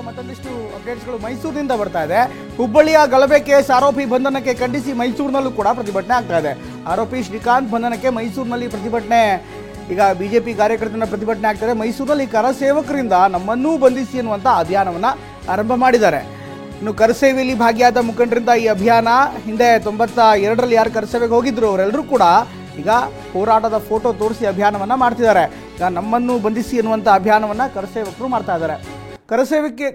ಮತ್ತೊಂದಿಷ್ಟು ಅಪ್ಡೇಟ್ಸ್ಗಳು ಮೈಸೂರಿನಿಂದ ಬರ್ತಾ ಇದೆ. ಹುಬ್ಬಳ್ಳಿಯ ಗಲಭೆ ಕೇಸ್ ಆರೋಪಿ ಬಂಧನಕ್ಕೆ ಖಂಡಿಸಿ ಮೈಸೂರಿನಲ್ಲೂ ಕೂಡ ಪ್ರತಿಭಟನೆ ಆಗ್ತಾ ಇದೆ. ಆರೋಪಿ ಶ್ರೀಕಾಂತ್ ಬಂಧನಕ್ಕೆ ಮೈಸೂರಿನಲ್ಲಿ ಪ್ರತಿಭಟನೆ, ಈಗ ಬಿಜೆಪಿ ಕಾರ್ಯಕರ್ತನ ಪ್ರತಿಭಟನೆ ಆಗ್ತಾ ಇದೆ. ಮೈಸೂರಿನಲ್ಲಿ ಕರಸೇವಕರಿಂದ ನಮ್ಮನ್ನೂ ಬಂಧಿಸಿ ಎನ್ನುವಂಥ ಅಭಿಯಾನವನ್ನು ಆರಂಭ ಮಾಡಿದ್ದಾರೆ. ಇನ್ನು ಕರಸೇವೆಯಲ್ಲಿ ಭಾಗಿಯಾದ ಮುಖಂಡರಿಂದ ಈ ಅಭಿಯಾನ ಹಿಂದೆ 92ರಲ್ಲಿ ಯಾರು ಕರಸೇವೆಗೆ ಹೋಗಿದ್ರು ಅವರೆಲ್ಲರೂ ಕೂಡ ಈಗ ಹೋರಾಟದ ಫೋಟೋ ತೋರಿಸಿ ಅಭಿಯಾನವನ್ನು ಮಾಡ್ತಿದ್ದಾರೆ. ಈಗ ನಮ್ಮನ್ನು ಬಂಧಿಸಿ ಎನ್ನುವಂಥ ಅಭಿಯಾನವನ್ನು ಕರಸೇವಕರು ಮಾಡ್ತಾ ಇದ್ದಾರೆ.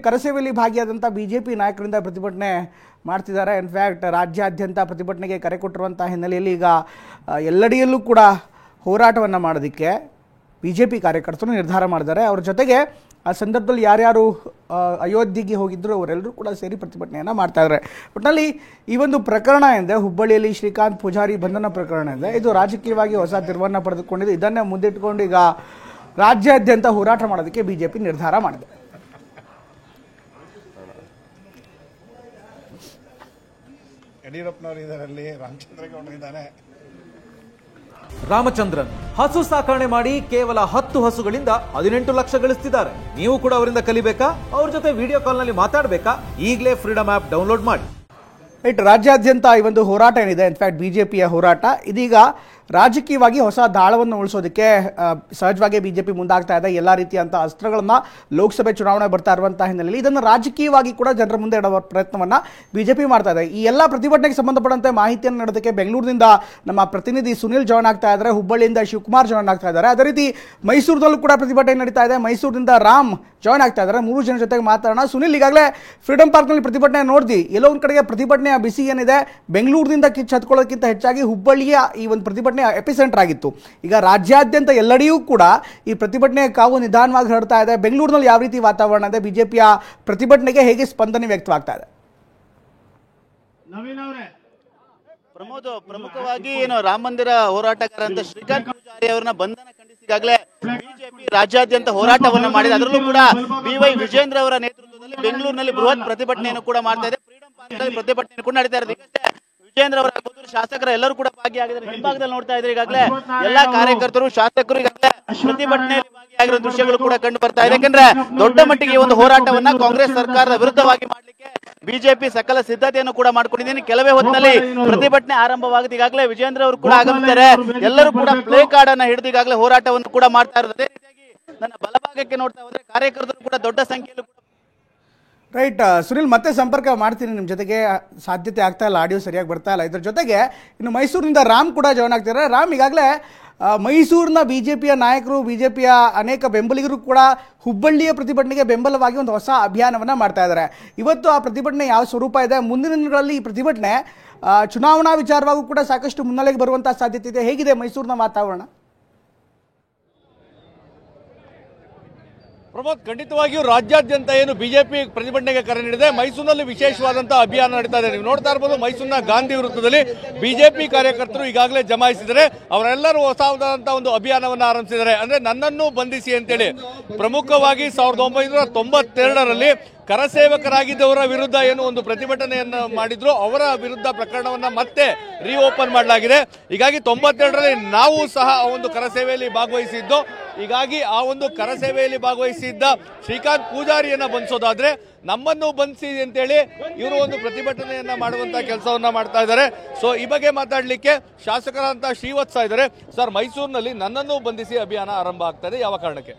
ಕರಸೇವೆಯಲ್ಲಿ ಭಾಗಿಯಾದಂಥ ಬಿಜೆಪಿ ನಾಯಕರಿಂದ ಪ್ರತಿಭಟನೆ ಮಾಡ್ತಿದ್ದಾರೆ. ಇನ್ಫ್ಯಾಕ್ಟ್ ರಾಜ್ಯಾದ್ಯಂತ ಪ್ರತಿಭಟನೆಗೆ ಕರೆ ಕೊಟ್ಟಿರುವಂಥ ಹಿನ್ನೆಲೆಯಲ್ಲಿ ಈಗ ಎಲ್ಲೆಡೆಯಲ್ಲೂ ಕೂಡ ಹೋರಾಟವನ್ನು ಮಾಡೋದಕ್ಕೆ ಬಿಜೆಪಿ ಕಾರ್ಯಕರ್ತರು ನಿರ್ಧಾರ ಮಾಡಿದ್ದಾರೆ. ಅವ್ರ ಜೊತೆಗೆ ಆ ಸಂದರ್ಭದಲ್ಲಿ ಯಾರ್ಯಾರು ಅಯೋಧ್ಯೆಗೆ ಹೋಗಿದ್ರು ಅವರೆಲ್ಲರೂ ಕೂಡ ಸೇರಿ ಪ್ರತಿಭಟನೆಯನ್ನು ಮಾಡ್ತಾ ಇದ್ದಾರೆ. ಒಟ್ಟಿನಲ್ಲಿ ಈ ಒಂದು ಪ್ರಕರಣ ಇದೆ, ಹುಬ್ಬಳ್ಳಿಯಲ್ಲಿ ಶ್ರೀಕಾಂತ್ ಪೂಜಾರಿ ಬಂಧನ ಪ್ರಕರಣ ಇದೆ. ಇದು ರಾಜಕೀಯವಾಗಿ ಹೊಸ ತಿರುವನ್ನು ಪಡೆದುಕೊಂಡಿದೆ. ಇದನ್ನೇ ಮುಂದಿಟ್ಟುಕೊಂಡು ಈಗ ರಾಜ್ಯಾದ್ಯಂತ ಹೋರಾಟ ಮಾಡೋದಕ್ಕೆ ಬಿಜೆಪಿ ನಿರ್ಧಾರ ಮಾಡಿದೆ. ಯಡಿಯೂರಪ್ಪನವರು ಇದರಲ್ಲಿ, ರಾಮಚಂದ್ರೇಗೌಡರು ಇದ್ದಾರೆ. ರಾಮಚಂದ್ರನ್ ಹಸು ಸಾಕಣೆ ಮಾಡಿ ಕೇವಲ 10 ಹಸುಗಳಿಂದ 18 ಲಕ್ಷ ಗಳಿಸ್ತಿದ್ದಾರೆ. ನೀವು ಕೂಡ ಅವರಿಂದ ಕಲಿಬೇಕಾ? ಅವ್ರ ಜೊತೆ ವಿಡಿಯೋ ಕಾಲ್ ನಲ್ಲಿ ಮಾತಾಡಬೇಕಾ? ಈಗಲೇ ಫ್ರೀಡಮ್ ಆಪ್ ಡೌನ್ಲೋಡ್ ಮಾಡಿ. ರಾಜ್ಯಾದ್ಯಂತ ಈ ಒಂದು ಹೋರಾಟ ಏನಿದೆ, ಇನ್ಫ್ಯಾಕ್ಟ್ ಬಿಜೆಪಿಯ ಹೋರಾಟ ಇದೀಗ ರಾಜಕೀಯವಾಗಿ ಹೊಸ ದಾಳವನ್ನು ಉಳಿಸೋದಕ್ಕೆ ಸಹಜವಾಗಿ ಬಿಜೆಪಿ ಮುಂದಾಗ್ತಾ ಇದೆ. ಎಲ್ಲ ರೀತಿಯಂಥ ಅಸ್ತ್ರಗಳನ್ನು ಲೋಕಸಭೆ ಚುನಾವಣೆ ಬರ್ತಾ ಇರುವಂತಹ ಹಿನ್ನೆಲೆಯಲ್ಲಿ ಇದನ್ನು ರಾಜಕೀಯವಾಗಿ ಕೂಡ ಜನರ ಮುಂದೆ ಇಡುವ ಪ್ರಯತ್ನವನ್ನು ಬಿಜೆಪಿ ಮಾಡ್ತಾ ಇದೆ. ಈ ಎಲ್ಲ ಪ್ರತಿಭಟನೆಗೆ ಸಂಬಂಧಪಟ್ಟಂತೆ ಮಾಹಿತಿಯನ್ನು ನೀಡೋದಕ್ಕೆ ಬೆಂಗಳೂರಿನಿಂದ ನಮ್ಮ ಪ್ರತಿನಿಧಿ ಸುನಿಲ್ ಜಾಯ್ನ್ ಆಗ್ತಾ ಇದ್ದಾರೆ, ಹುಬ್ಬಳ್ಳಿಯಿಂದ ಶಿವಕುಮಾರ್ ಜಾಯ್ನ್ ಆಗ್ತಾ ಇದ್ದಾರೆ. ಅದೇ ರೀತಿ ಮೈಸೂರಿನಲ್ಲೂ ಕೂಡ ಪ್ರತಿಭಟನೆ ನಡೀತಾ ಇದೆ. ಮೈಸೂರಿನಿಂದ ರಾಮ್ ಜಾಯ್ನ್ ಆಗ್ತಾ ಇದ್ದಾರೆ. 3 ಜನ ಜೊತೆಗೆ ಮಾತಾಡೋಣ. ಸುನಿಲ್, ಈಗಾಗಲೇ ಫ್ರೀಡಮ್ ಪಾರ್ಕ್ನಲ್ಲಿ ಪ್ರತಿಭಟನೆ ನೋಡಿದ್ವಿ. ಎಲ್ಲೋ ಒಂದು ಕಡೆಗೆ ಪ್ರತಿಭಟನೆಯ ಬಿಸಿ ಏನಿದೆ ಬೆಂಗಳೂರಿನಿಂದ ಕಿಚ್ಚು ಹತ್ಕೊಳ್ಳೋದಕ್ಕಿಂತ ಹೆಚ್ಚಾಗಿ ಹುಬ್ಬಳ್ಳಿಯ ಈ ಒಂದು ಪ್ರತಿಭಟನೆ ಎಪಿಸೆಂಟರ್ ಆಗಿತ್ತು. ಈಗ ರಾಜ್ಯಾದ್ಯಂತ ಎಲ್ಲೆಡೆಯೂ ಕೂಡ ಈ ಪ್ರತಿಭಟನೆ ಕಾವು ನಿಧಾನವಾಗಿ ಹರಡ್ತಾ ಇದೆ. ಬೆಂಗಳೂರಿನಲ್ಲಿ ಯಾವ ರೀತಿ ವಾತಾವರಣ ಇದೆ? ಬಿಜೆಪಿಯ ಪ್ರತಿಭಟನೆಗೆ ಹೇಗೆ ಸ್ಪಂದನೆ ವ್ಯಕ್ತವಾಗ್ತಾ ಇದೆ? ಪ್ರಮೋದ್, ಪ್ರಮುಖವಾಗಿ ಏನು ರಾಮ ಮಂದಿರ ಹೋರಾಟಗಾರ ಅಂತ ಶ್ರೀಕಾಂತ್ ಪೂಜಾರಿ ಅವರನ್ನ ಬಂಧನ ಖಂಡಿಸಿ ಈಗಾಗಲೇ ಬಿಜೆಪಿ ರಾಜ್ಯಾದ್ಯಂತ ಹೋರಾಟವನ್ನ ಮಾಡಿದೆ. ಅದರಲ್ಲೂ ಕೂಡ BY ವಿಜೇಂದ್ರ ಅವರ ನೇತೃತ್ವದಲ್ಲಿ ಬೆಂಗಳೂರಿನಲ್ಲಿ ಬೃಹತ್ ಪ್ರತಿಭಟನೆಯನ್ನು ಕೂಡ ಮಾಡ್ತಾ ಇದೆ. ಫ್ರೀಡಂ ಪಾರ್ಕ್ ಪ್ರತಿಭಟನೆ ಕೂಡ ನಡೀತಾ ಇರೋದು. ವಿಜೇಂದ್ರ ಅವರ ಶಾಸಕರ ಎಲ್ಲರೂ ಕೂಡ ಭಾಗಿಯಾಗಿದ್ದಾರೆ. ಹಿಂಭಾಗದಲ್ಲಿ ನೋಡ್ತಾ ಇದ್ದಾರೆ, ಈಗಾಗಲೇ ಎಲ್ಲಾ ಕಾರ್ಯಕರ್ತರು, ಶಾಸಕರು ಈಗಾಗಲೇ ಪ್ರತಿಭಟನೆಯಲ್ಲಿ ಭಾಗಿಯಾಗಿರೋ ದೃಶ್ಯಗಳು ಕೂಡ ಕಂಡು ಬರ್ತಾ ಇದೆ. ಯಾಕಂದ್ರೆ ದೊಡ್ಡ ಮಟ್ಟಿಗೆ ಒಂದು ಹೋರಾಟವನ್ನ ಕಾಂಗ್ರೆಸ್ ಸರ್ಕಾರದ ವಿರುದ್ಧವಾಗಿ ಮಾಡ್ಲಿಕ್ಕೆ ಬಿಜೆಪಿ ಸಕಲ ಸಿದ್ಧತೆಯನ್ನು ಕೂಡ ಮಾಡ್ಕೊಂಡಿದ್ದೀನಿ. ಕೆಲವೇ ಹೊತ್ತಿನಲ್ಲಿ ಪ್ರತಿಭಟನೆ ಆರಂಭವಾಗುತ್ತೆ. ಈಗಾಗಲೇ ವಿಜೇಂದ್ರ ಅವರು ಕೂಡ ಆಗಮಿಸ್ತಾರೆ. ಎಲ್ಲರೂ ಕೂಡ ಪ್ಲೇ ಕಾರ್ಡ್ ಅನ್ನ ಹಿಡಿದು ಈಗಾಗಲೇ ಹೋರಾಟವನ್ನು ಕೂಡ ಮಾಡ್ತಾ ಇರೋದು. ನನ್ನ ಬಲಭಾಗಕ್ಕೆ ನೋಡ್ತಾ ಹೋದ್ರೆ ಕಾರ್ಯಕರ್ತರು ಕೂಡ ದೊಡ್ಡ ಸಂಖ್ಯೆಯಲ್ಲಿ ರೈಟ್. ಸುನಿಲ್, ಮತ್ತೆ ಸಂಪರ್ಕ ಮಾಡ್ತೀನಿ ನಿಮ್ಮ ಜೊತೆಗೆ. ಸಾಧ್ಯತೆ ಆಗ್ತಾ ಇಲ್ಲ, ಆಡಿಯೋ ಸರಿಯಾಗಿ ಬರ್ತಾ ಇಲ್ಲ. ಇದ್ರ ಜೊತೆಗೆ ಇನ್ನು ಮೈಸೂರಿನಿಂದ ರಾಮ್ ಕೂಡ ಜಾಯ್ನ್ ಆಗ್ತಿದ್ದಾರೆ. ರಾಮ್, ಈಗಾಗಲೇ ಮೈಸೂರಿನ ಬಿಜೆಪಿಯ ನಾಯಕರು, ಬಿಜೆಪಿಯ ಅನೇಕ ಬೆಂಬಲಿಗರು ಕೂಡ ಹುಬ್ಬಳ್ಳಿಯ ಪ್ರತಿಭಟನೆಗೆ ಬೆಂಬಲವಾಗಿ ಒಂದು ಹೊಸ ಅಭಿಯಾನವನ್ನು ಮಾಡ್ತಾ ಇದ್ದಾರೆ. ಇವತ್ತು ಆ ಪ್ರತಿಭಟನೆ ಯಾವ ಸ್ವರೂಪ ಇದೆ? ಮುಂದಿನ ದಿನಗಳಲ್ಲಿ ಈ ಪ್ರತಿಭಟನೆ ಚುನಾವಣಾ ವಿಚಾರವಾಗೂ ಕೂಡ ಸಾಕಷ್ಟು ಮುನ್ನೆಲೆಗೆ ಬರುವಂಥ ಸಾಧ್ಯತೆ ಇದೆ. ಹೇಗಿದೆ ಮೈಸೂರಿನ ವಾತಾವರಣ? ಪ್ರಮೋದ್, ಖಂಡಿತವಾಗಿಯೂ ರಾಜ್ಯಾದ್ಯಂತ ಏನು ಬಿಜೆಪಿ ಪ್ರತಿಭಟನೆಗೆ ಕರೆ ನೀಡಿದೆ, ಮೈಸೂರಿನಲ್ಲಿ ವಿಶೇಷವಾದಂತಹ ಅಭಿಯಾನ ನಡೀತಾ ಇದೆ. ನೀವು ನೋಡ್ತಾ ಇರಬಹುದು, ಮೈಸೂರಿನ ಗಾಂಧಿ ವೃತ್ತದಲ್ಲಿ ಬಿಜೆಪಿ ಕಾರ್ಯಕರ್ತರು ಈಗಾಗಲೇ ಜಮಾಯಿಸಿದ್ದಾರೆ. ಅವರೆಲ್ಲರೂ ಹೊಸದಾದಂತಹ ಒಂದು ಅಭಿಯಾನವನ್ನು ಆರಂಭಿಸಿದ್ದಾರೆ. ಅಂದ್ರೆ ನನ್ನನ್ನು ಬಂಧಿಸಿ ಅಂತೇಳಿ. ಪ್ರಮುಖವಾಗಿ 1992ರಲ್ಲಿ ಕರಸೇವಕರಾಗಿದ್ದವರ ವಿರುದ್ಧ ಏನು ಒಂದು ಪ್ರತಿಭಟನೆಯನ್ನು ಮಾಡಿದ್ರು, ಅವರ ವಿರುದ್ಧ ಪ್ರಕರಣವನ್ನ ಮತ್ತೆ ರೀಓಪನ್ ಮಾಡಲಾಗಿದೆ. ಹೀಗಾಗಿ 92ರಲ್ಲಿ ನಾವು ಸಹ ಆ ಒಂದು ಕರಸೇವೆಯಲ್ಲಿ ಭಾಗವಹಿಸಿದ್ದು. ಹೀಗಾಗಿ ಆ ಒಂದು ಕರಸೇವೆಯಲ್ಲಿ ಭಾಗವಹಿಸಿದ್ದ ಶ್ರೀಕಾಂತ್ ಪೂಜಾರಿಯನ್ನ ಬಂಧಿಸೋದಾದ್ರೆ ನಮ್ಮನ್ನು ಬಂಧಿಸಿ ಅಂತೇಳಿ ಇವರು ಒಂದು ಪ್ರತಿಭಟನೆಯನ್ನ ಮಾಡುವಂತ ಕೆಲಸವನ್ನ ಮಾಡ್ತಾ ಇದ್ದಾರೆ. ಸೊ ಈ ಬಗ್ಗೆ ಮಾತಾಡ್ಲಿಕ್ಕೆ ಶಾಸಕರಂತ ಶ್ರೀವತ್ಸ ಇದ್ದಾರೆ. ಸರ್, ಮೈಸೂರಿನಲ್ಲಿ ನನ್ನನ್ನು ಬಂಧಿಸಿ ಅಭಿಯಾನ ಆರಂಭ ಆಗ್ತಾ ಇದೆ, ಯಾವ ಕಾರಣಕ್ಕೆ?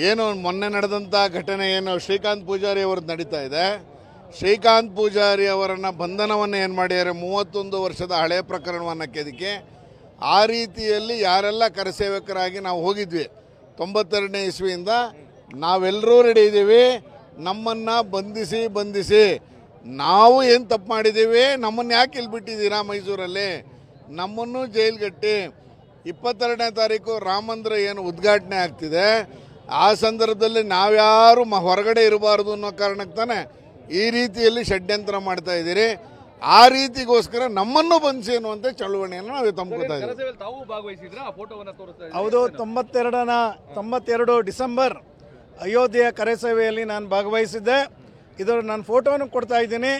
ಏನು ಮೊನ್ನೆ ನಡೆದಂಥ ಘಟನೆ ಏನು ಶ್ರೀಕಾಂತ್ ಪೂಜಾರಿ ಅವ್ರದ್ದು ನಡೀತಾ ಇದೆ, ಶ್ರೀಕಾಂತ್ ಪೂಜಾರಿ ಅವರನ್ನು ಬಂಧನವನ್ನು ಏನು ಮಾಡಿದ್ದಾರೆ, 31 ವರ್ಷದ ಹಳೆ ಪ್ರಕರಣವನ್ನು ಕೆದಕಿ ಆ ರೀತಿಯಲ್ಲಿ ಯಾರೆಲ್ಲ ಕರಸೇವಕರಾಗಿ ನಾವು ಹೋಗಿದ್ವಿ 92ನೇ ಇಸ್ವಿಯಿಂದ ನಾವೆಲ್ಲರೂ ರೆಡಿ ಇದ್ದೀವಿ. ನಮ್ಮನ್ನು ಬಂಧಿಸಿ ನಾವು ಏನು ತಪ್ಪು ಮಾಡಿದ್ದೀವಿ, ನಮ್ಮನ್ನು ಯಾಕೆ ಇಲ್ಲಿ ಬಿಟ್ಟಿದ್ದೀರಾ ಮೈಸೂರಲ್ಲಿ, ನಮ್ಮನ್ನು ಜೈಲ್ಗಟ್ಟಿ 22ನೇ ತಾರೀಕು ರಾಮ ಮಂದಿರ ಏನು ಉದ್ಘಾಟನೆ ಆಗ್ತಿದೆ, ಆ ಸಂದರ್ಭದಲ್ಲಿ ನಾವ್ಯಾರು ಹೊರಗಡೆ ಇರಬಾರ್ದು ಅನ್ನೋ ಕಾರಣಕ್ಕೆ ತಾನೆ ಈ ರೀತಿಯಲ್ಲಿ ಷಡ್ಯಂತ್ರ ಮಾಡ್ತಾ ಇದ್ದೀರಿ. ಆ ರೀತಿಗೋಸ್ಕರ ನಮ್ಮನ್ನು ಬಂಧಿಸಿ ಅನ್ನುವಂಥ ಚಳವಳಿಯನ್ನು ನಾವು ತಂಬ್ಕೊತಾ ಇದ್ದೀವಿ. ಹೌದು, 92 ಡಿಸೆಂಬರ್ ಅಯೋಧ್ಯೆಯ ಕರೆಸೇವೆಯಲ್ಲಿ ನಾನು ಭಾಗವಹಿಸಿದ್ದೆ. ಇದರ ನಾನು ಫೋಟೋವನ್ನು ಕೊಡ್ತಾ ಇದ್ದೀನಿ.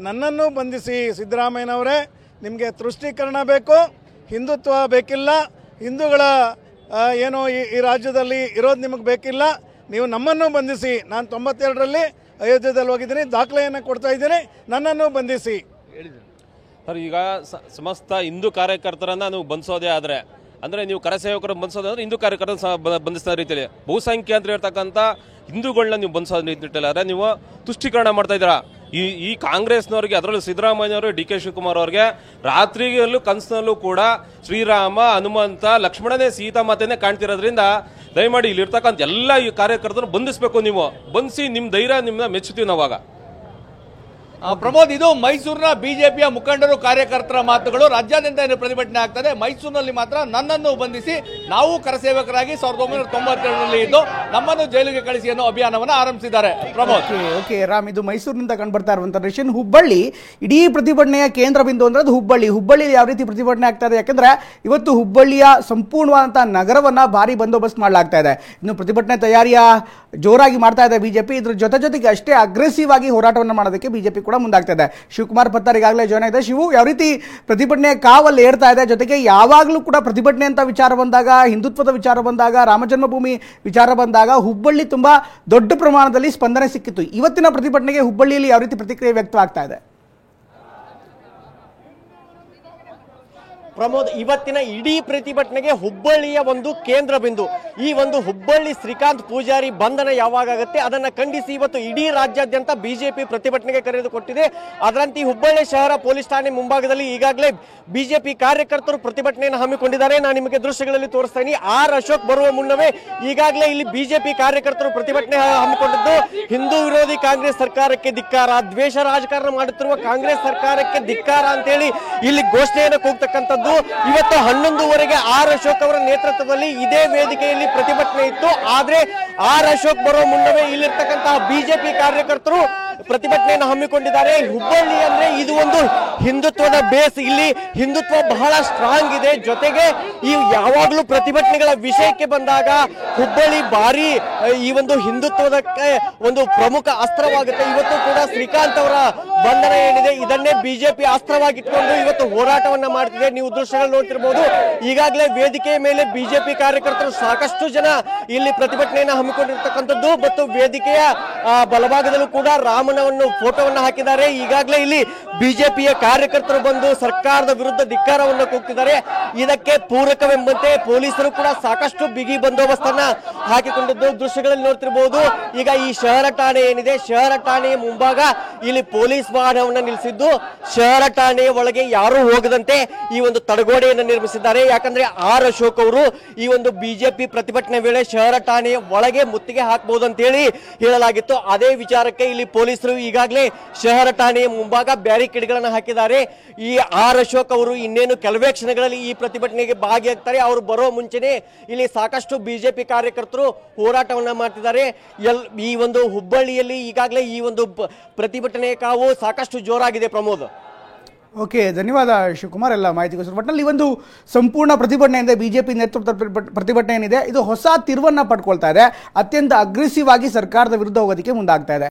ನನ್ನನ್ನು ಬಂಧಿಸಿ ಸಿದ್ದರಾಮಯ್ಯನವರೇ, ನಿಮಗೆ ತುಷ್ಟೀಕರಣ ಬೇಕು, ಹಿಂದುತ್ವ ಬೇಕಿಲ್ಲ, ಹಿಂದೂಗಳ ಏನು ಈ ರಾಜ್ಯದಲ್ಲಿ ಇರೋದು ನಿಮಗೆ ಬೇಕಿಲ್ಲ, ನೀವು ನಮ್ಮನ್ನು ಬಂಧಿಸಿ. ನಾನು 92ರಲ್ಲಿ ಅಯೋಧ್ಯೆಯಲ್ಲಿ ಹೋಗಿದ್ದೀನಿ, ದಾಖಲೆಯನ್ನು ಕೊಡ್ತಾ ಇದ್ದೀನಿ, ನನ್ನನ್ನು ಬಂಧಿಸಿ. ಸರ್, ಈಗ ಸಮಸ್ತ ಹಿಂದೂ ಕಾರ್ಯಕರ್ತರನ್ನ ನೀವು ಬಂಧಿಸೋದೇ ಆದರೆ ಅಂದರೆ ನೀವು ಕರಸೇವಕರನ್ನು ಬಂಧಿಸೋದು ಅಂದರೆ ಹಿಂದೂ ಕಾರ್ಯಕರ್ತರನ್ನು ಬಂಧಿಸಿದ ರೀತಿಯಲ್ಲಿ ಬಹುಸಂಖ್ಯಾತರು ಇರ್ತಕ್ಕಂಥ ಹಿಂದೂಗಳನ್ನ ನೀವು ಬಂಧಿಸೋದು ನಿಟ್ಟಿಲ್ಲ ಆದರೆ ನೀವು ತುಷ್ಟೀಕರಣ ಮಾಡ್ತಾ ಇದ್ದೀರಾ. ಈ ಕಾಂಗ್ರೆಸ್ನವ್ರಿಗೆ, ಅದರಲ್ಲೂ ಸಿದ್ದರಾಮಯ್ಯವರು, ಡಿ ಕೆ ಶಿವಕುಮಾರ್ ಅವ್ರಿಗೆ ರಾತ್ರಿಯಲ್ಲೂ ಕನಸಿನಲ್ಲೂ ಕೂಡ ಶ್ರೀರಾಮ, ಹನುಮಂತ, ಲಕ್ಷ್ಮಣನೇ, ಸೀತಾಮಾತೆನೇ ಕಾಣ್ತಿರೋದ್ರಿಂದ ದಯಮಾಡಿ ಇಲ್ಲಿರ್ತಕ್ಕಂಥ ಎಲ್ಲ ಈ ಕಾರ್ಯಕರ್ತರು ಬಂಧಿಸಬೇಕು. ನೀವು ಬಂಧಿಸಿ ನಿಮ್ಮ ಧೈರ್ಯ ನಿಮ್ಮನ್ನ ಮೆಚ್ಚುತ್ತೀವಿ ನಾವಾಗ. ಪ್ರಮೋದ್, ಇದು ಮೈಸೂರಿನ ಬಿಜೆಪಿಯ ಮುಖಂಡರು, ಕಾರ್ಯಕರ್ತರ ಮಾತುಗಳು. ರಾಜ್ಯಾದ್ಯಂತ ಏನು ಪ್ರತಿಭಟನೆ ಆಗ್ತದೆ, ಮೈಸೂರಿನಲ್ಲಿ ಮಾತ್ರ ನನ್ನನ್ನು ಬಂಧಿಸಿ, ನಾವು ಕರಸೇವಕರಾಗಿ 1992ರಲ್ಲಿ ಇದ್ದು ನಮ್ಮನ್ನು ಜೈಲಿಗೆ ಕಳಿಸಿ ಅನ್ನೋ ಅಭಿಯಾನವನ್ನು ಆರಂಭಿಸಿದ್ದಾರೆ. ಪ್ರಮೋದ್, ಓಕೆ ರಾಮ್, ಇದು ಮೈಸೂರಿನಿಂದ ಕಂಡುಬರ್ತಾ ಇರುವಂತಹ ರೇಷನ್. ಹುಬ್ಬಳ್ಳಿ ಇಡೀ ಪ್ರತಿಭಟನೆಯ ಕೇಂದ್ರ ಬಿಂದು ಅಂದ್ರೆ ಅದು ಹುಬ್ಬಳ್ಳಿ ಯಾವ ರೀತಿ ಪ್ರತಿಭಟನೆ ಆಗ್ತಾ ಇದೆ, ಯಾಕಂದ್ರೆ ಇವತ್ತು ಹುಬ್ಬಳ್ಳಿಯ ಸಂಪೂರ್ಣವಾದಂತಹ ನಗರವನ್ನ ಭಾರಿ ಬಂದೋಬಸ್ತ್ ಮಾಡಲಾಗ್ತಾ ಇದೆ. ಇನ್ನು ಪ್ರತಿಭಟನೆ ತಯಾರಿಯ ಜೋರಾಗಿ ಮಾಡ್ತಾ ಇದೆ ಬಿಜೆಪಿ. ಇದ್ರ ಜೊತೆಗೆ ಅಷ್ಟೇ ಅಗ್ರೆಸಿವ್ ಆಗಿ ಹೋರಾಟವನ್ನು ಮಾಡೋದಕ್ಕೆ ಬಿಜೆಪಿ ಕೂಡ ಮುಂದಾಗ್ತಾ ಇದೆ. ಶಿವಕುಮಾರ್ ಪತ್ತಾರ್ ಈಗಾಗಲೇ ಜಾಯ್ನ್ ಆಗಿದೆ. ಶಿವು, ಯಾವ ರೀತಿ ಪ್ರತಿಭಟನೆ ಕಾವಲ್ಲಿ ಏರ್ತಾ ಇದೆ, ಜೊತೆಗೆ ಯಾವಾಗಲೂ ಕೂಡ ಪ್ರತಿಭಟನೆ ಅಂತ ವಿಚಾರ ಬಂದಾಗ, ಹಿಂದುತ್ವದ ವಿಚಾರ ಬಂದಾಗ, ರಾಮ ಜನ್ಮಭೂಮಿ ವಿಚಾರ ಬಂದಾಗ ಹುಬ್ಬಳ್ಳಿ ತುಂಬಾ ದೊಡ್ಡ ಪ್ರಮಾಣದಲ್ಲಿ ಸ್ಪಂದನೆ ಸಿಕ್ಕಿತ್ತು. ಇವತ್ತಿನ ಪ್ರತಿಭಟನೆಗೆ ಹುಬ್ಬಳ್ಳಿಯಲ್ಲಿ ಯಾವ ರೀತಿ ಪ್ರತಿಕ್ರಿಯೆ ವ್ಯಕ್ತವಾಗ್ತಾ ಇದೆ? ಪ್ರಮೋದ್, ಇವತ್ತಿನ ಇಡೀ ಪ್ರತಿಭಟನೆಗೆ ಹುಬ್ಬಳ್ಳಿಯ ಒಂದು ಕೇಂದ್ರ ಬಿಂದು. ಈ ಒಂದು ಹುಬ್ಬಳ್ಳಿ ಶ್ರೀಕಾಂತ್ ಪೂಜಾರಿ ಬಂಧನ ಯಾವಾಗ ಆಗುತ್ತೆ ಅದನ್ನ ಖಂಡಿಸಿ ಇವತ್ತು ಇಡೀ ರಾಜ್ಯಾದ್ಯಂತ ಬಿಜೆಪಿ ಪ್ರತಿಭಟನೆಗೆ ಕರೆದುಕೊಟ್ಟಿದೆ. ಅದರಂತೆ ಹುಬ್ಬಳ್ಳಿ ಶಹರ ಪೊಲೀಸ್ ಠಾಣೆ ಮುಂಭಾಗದಲ್ಲಿ ಈಗಾಗಲೇ ಬಿಜೆಪಿ ಕಾರ್ಯಕರ್ತರು ಪ್ರತಿಭಟನೆಯನ್ನು ಹಮ್ಮಿಕೊಂಡಿದ್ದಾರೆ. ನಾನು ನಿಮಗೆ ದೃಶ್ಯಗಳಲ್ಲಿ ತೋರಿಸ್ತೀನಿ. ಆರ್ ಅಶೋಕ್ ಬರುವ ಮುನ್ನವೇ ಈಗಾಗಲೇ ಇಲ್ಲಿ ಬಿಜೆಪಿ ಕಾರ್ಯಕರ್ತರು ಪ್ರತಿಭಟನೆ ಹಮ್ಮಿಕೊಂಡಿದ್ದು, ಹಿಂದೂ ವಿರೋಧಿ ಕಾಂಗ್ರೆಸ್ ಸರ್ಕಾರಕ್ಕೆ ಧಿಕ್ಕಾರ, ದ್ವೇಷ ರಾಜಕಾರಣ ಮಾಡುತ್ತಿರುವ ಕಾಂಗ್ರೆಸ್ ಸರ್ಕಾರಕ್ಕೆ ಧಿಕ್ಕಾರ ಅಂತೇಳಿ ಇಲ್ಲಿ ಘೋಷಣೆಯನ್ನು ಕೂಗ್ತಕ್ಕಂಥದ್ದು. ಇವತ್ತು 11:30ಗೆ ಆರ್ ಅಶೋಕ್ ಅವರ ನೇತೃತ್ವದಲ್ಲಿ ಇದೇ ವೇದಿಕೆಯಲ್ಲಿ ಪ್ರತಿಭಟನೆ ಇತ್ತು. ಆದ್ರೆ ಆರ್ ಅಶೋಕ್ ಬರುವ ಮುನ್ನವೇ ಇಲ್ಲಿರ್ತಕ್ಕಂತಹ ಬಿಜೆಪಿ ಕಾರ್ಯಕರ್ತರು ಪ್ರತಿಭಟನೆಯನ್ನು ಹಮ್ಮಿಕೊಂಡಿದ್ದಾರೆ. ಹುಬ್ಬಳ್ಳಿ ಅಂದ್ರೆ ಇದು ಒಂದು ಹಿಂದುತ್ವದ ಬೇಸ್. ಇಲ್ಲಿ ಹಿಂದುತ್ವ ಬಹಳ ಸ್ಟ್ರಾಂಗ್ ಇದೆ. ಜೊತೆಗೆ ಈ ಯಾವಾಗಲೂ ಪ್ರತಿಭಟನೆಗಳ ವಿಷಯಕ್ಕೆ ಬಂದಾಗ ಹುಬ್ಬಳ್ಳಿ ಬಾರಿ ಈ ಒಂದು ಹಿಂದುತ್ವದಕ್ಕೆ ಒಂದು ಪ್ರಮುಖ ಅಸ್ತ್ರವಾಗುತ್ತೆ. ಇವತ್ತು ಕೂಡ ಶ್ರೀಕಾಂತ್ ಅವರ ಬಂಧನ ಏನಿದೆ ಇದನ್ನೇ ಬಿಜೆಪಿ ಅಸ್ತ್ರವಾಗಿಟ್ಕೊಂಡು ಇವತ್ತು ಹೋರಾಟವನ್ನ ಮಾಡ್ತಿದೆ. ನೀವು ದೃಶ್ಯಗಳು ನೋಡ್ತಿರ್ಬೋದು. ಈಗಾಗಲೇ ವೇದಿಕೆಯ ಮೇಲೆ ಬಿಜೆಪಿ ಕಾರ್ಯಕರ್ತರು ಸಾಕಷ್ಟು ಜನ ಇಲ್ಲಿ ಪ್ರತಿಭಟನೆಯನ್ನು ಹಮ್ಮಿಕೊಂಡಿರ್ತಕ್ಕಂಥದ್ದು ಮತ್ತು ವೇದಿಕೆಯ ಬಲಭಾಗದಲ್ಲೂ ಕೂಡ ರಾಮನವನ್ನು ಫೋಟೋವನ್ನು ಹಾಕಿದ್ದಾರೆ. ಈಗಾಗಲೇ ಇಲ್ಲಿ ಬಿಜೆಪಿಯ ಕಾರ್ಯಕರ್ತರು ಬಂದು ಸರ್ಕಾರದ ವಿರುದ್ಧ ಧಿಕ್ಕಾರವನ್ನು ಕೂಗ್ತಿದ್ದಾರೆ. ಇದಕ್ಕೆ ಪೂರಕವೆಂಬಂತೆ ಪೊಲೀಸರು ಕೂಡ ಸಾಕಷ್ಟು ಬಿಗಿ ಬಂದೋಬಸ್ತನ್ನ ಹಾಕಿಕೊಂಡಿದ್ದು ದೃಶ್ಯಗಳಲ್ಲಿ ನೋಡ್ತಿರಬಹುದು. ಈಗ ಈ ಶಹರ ಠಾಣೆ ಏನಿದೆ, ಶಹರ ಠಾಣೆಯ ಮುಂಭಾಗ ಇಲ್ಲಿ ಪೊಲೀಸ್ ವಾಹನವನ್ನು ನಿಲ್ಲಿಸಿದ್ದು ಶಹರ ಠಾಣೆಯ ಒಳಗೆ ಯಾರೂ ಹೋಗದಂತೆ ಈ ಒಂದು ತಡೆಗೋಡೆಯನ್ನು ನಿರ್ಮಿಸಿದ್ದಾರೆ. ಯಾಕಂದ್ರೆ ಆರ್ ಅಶೋಕ್ ಅವರು ಈ ಒಂದು ಬಿಜೆಪಿ ಪ್ರತಿಭಟನೆ ವೇಳೆ ಶಹರ ಠಾಣೆಯ ಒಳಗೆ ಮುತ್ತಿಗೆ ಹಾಕಬಹುದು ಅಂತ ಹೇಳಿ ಹೇಳಲಾಗಿತ್ತು. ಅದೇ ವಿಚಾರಕ್ಕೆ ಇಲ್ಲಿ ಪೊಲೀಸರು ಈಗಾಗಲೇ ಶಹರ ಠಾಣೆಯ ಮುಂಭಾಗ ಬ್ಯಾರಿಕೇಡ್ಗಳನ್ನು ಹಾಕಿದ್ದಾರೆ. ಈ ಆರ್ ಅಶೋಕ್ ಅವರು ಇನ್ನೇನು ಕೆಲವೇ ಕ್ಷಣಗಳಲ್ಲಿ ಈ ಪ್ರತಿಭಟನೆಗೆ ಭಾಗಿಯಾಗ್ತಾರೆ. ಅವರು ಬರೋ ಮುಂಚೆನೆ ಇಲ್ಲಿ ಸಾಕಷ್ಟು ಬಿಜೆಪಿ ಕಾರ್ಯಕರ್ತರು ಹೋರಾಟವನ್ನ ಮಾಡ್ತಿದ್ದಾರೆ. ಈ ಒಂದು ಹುಬ್ಬಳ್ಳಿಯಲ್ಲಿ ಈಗಾಗಲೇ ಈ ಒಂದು ಪ್ರತಿಭಟನೆಯ ಕಾವು ಸಾಕಷ್ಟು ಜೋರಾಗಿದೆ. ಪ್ರಮೋದ್, ಓಕೆ, ಧನ್ಯವಾದ ಶಿವಕುಮಾರ್ ಎಲ್ಲ ಮಾಹಿತಿಗೋಸ್ಕರ. ಒಟ್ಟಿನಲ್ಲಿ ಈ ಒಂದು ಸಂಪೂರ್ಣ ಪ್ರತಿಭಟನೆಯಿಂದ ಬಿಜೆಪಿ ನೇತೃತ್ವದ ಪ್ರತಿಭಟನೆ ಏನಿದೆ ಇದು ಹೊಸ ತಿರುವನ್ನ ಪಡ್ಕೊಳ್ತಾ ಇದೆ. ಅತ್ಯಂತ ಅಗ್ರೆಸಿವ್ ಆಗಿ ಸರ್ಕಾರದ ವಿರುದ್ಧ ಹೋಗೋದಕ್ಕೆ ಮುಂದಾಗ್ತಾ ಇದೆ.